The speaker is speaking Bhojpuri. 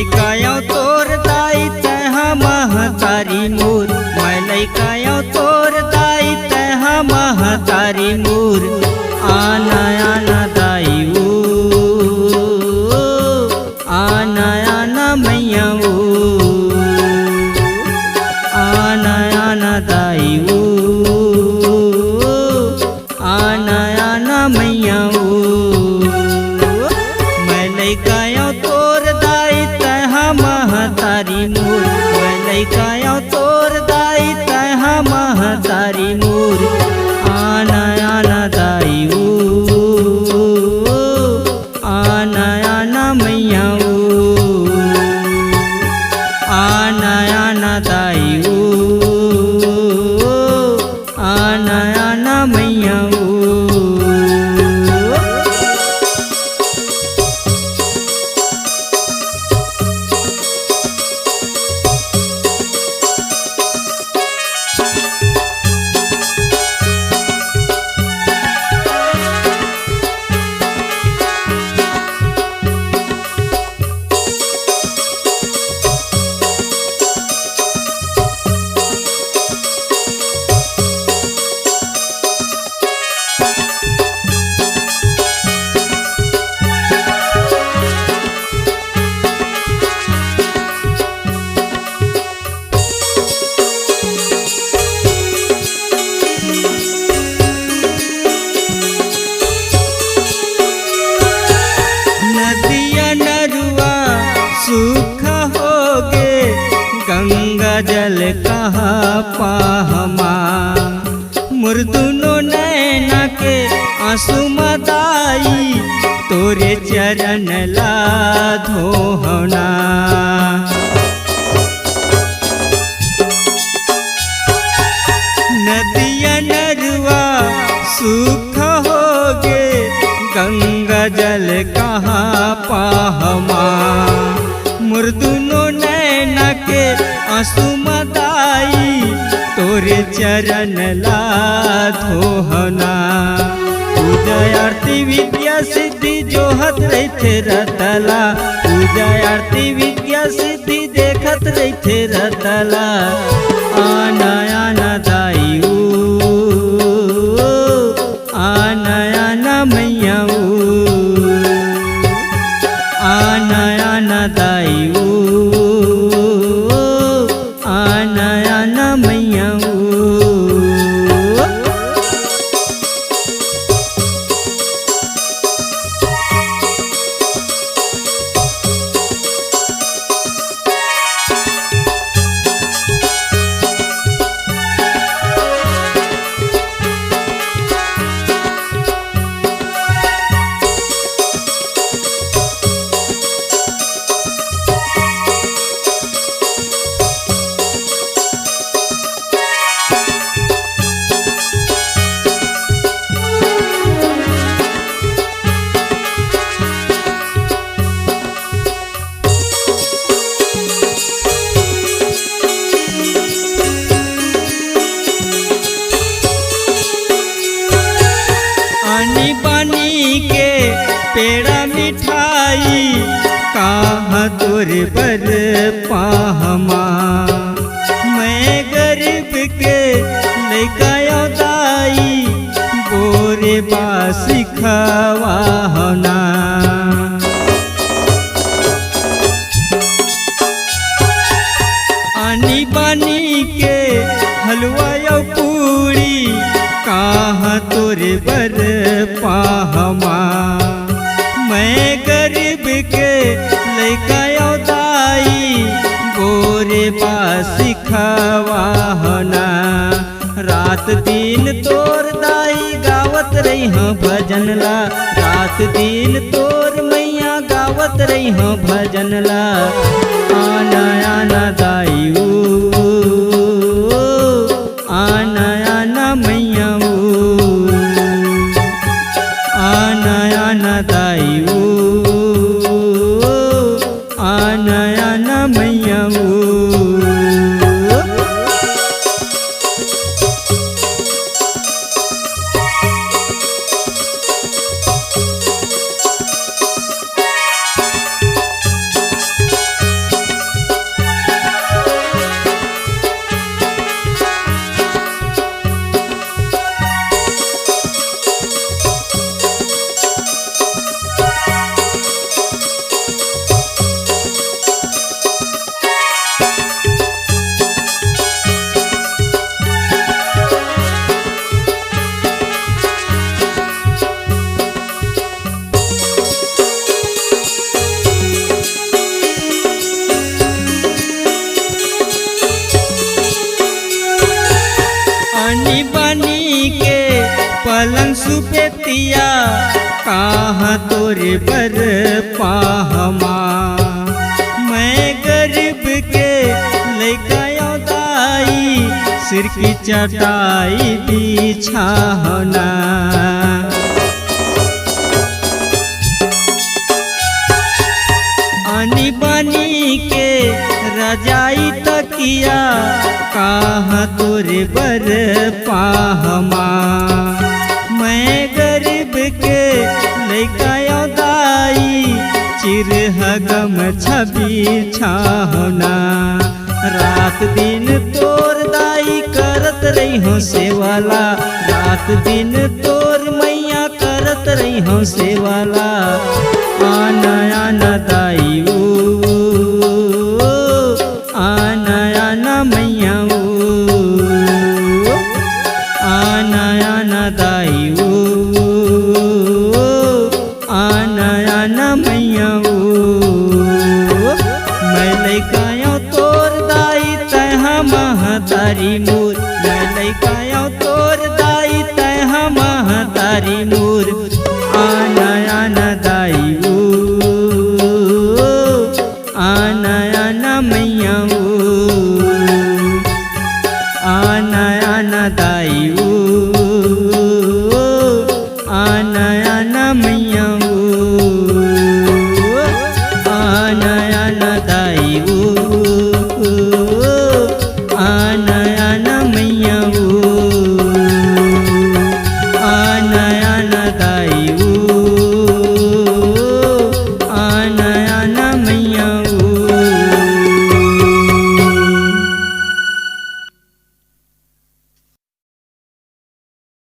लैकायो तोर दाई तह महतारी मोर, मैं लैकायो तोर दाई तह महतारी मोर। आना आना दाई ओ, आना आना मैया ओ, आना आना दाई ओ, आना आना मैया ओ। मैं लैकायो तोर दाई तह महतारी मोर, मैं लैकायो तोर दाई तह महतारी मोर। आना आना दाई ओ, आना आना मैया ओ, आना आना दाई ओ, आना आना मैया ओ। सूखा होगे गंगा जल कहाँ पाहमा, मुर्दुनो नैना के आंसू मदाई तोरे चरण ला धोहना। नदिया नरुआ सूखा होगे गंगा जल कहाँ पाहमा, मुर्दुनो नैना के आंसू मदाई तोरे चरण ला धोहना। पूजा आरती विद्या सिद्धि जोहत रहते रतला, पूजा आरती विद्या सिद्धि देखत रहते रतला। आना आना दाई ओ, आना आना मैया ओ, आना आना दाई ओ, आना आना मैया ओ। पानी के पेड़ा मिठाई कहाँ तोर बर पाहमा, मैं गरीब के लैकायो दाई बोरे बासी खवाहना। आनी बानी के हलवा यो पूरी कहाँ तोरे बर पाहमा, मैं गरीब के लैकायो दाई गोरे बासी खवाहना। रात दिन तोर दाई गावत रही हाँ भजन ला, रात दिन तोर मैया गावत रही हाँ भजन ला। आना आना दाई ओ, आना आना मैया ओ, आना आना दाई ओ, आना आना मैया ओ। पलंग सुपेतिया कहाँ तोरे बर पाहमा मैं गरीब के लैका दाई सिर की चटाई बिछाना आनी बानी के रजाई तकिया कहाँ तोरे बर पाहमा मैं गरीब के लैका दाई चिरहगम छवि छाहना रात दिन तोर दाई करत रही हो सेवाला रात दिन तोर मैया करत रही हो सेवाला आना आना दाई आना आना मैया आना आना दाई आना आना मैया मैं लैकायो तोर दाई तहाँ महतारी मोर मैं लैकायो तोर दाई तहाँ महतारी मोर आना आना दाई आना आना मैया आना आना दाई आना आना मैया आना आना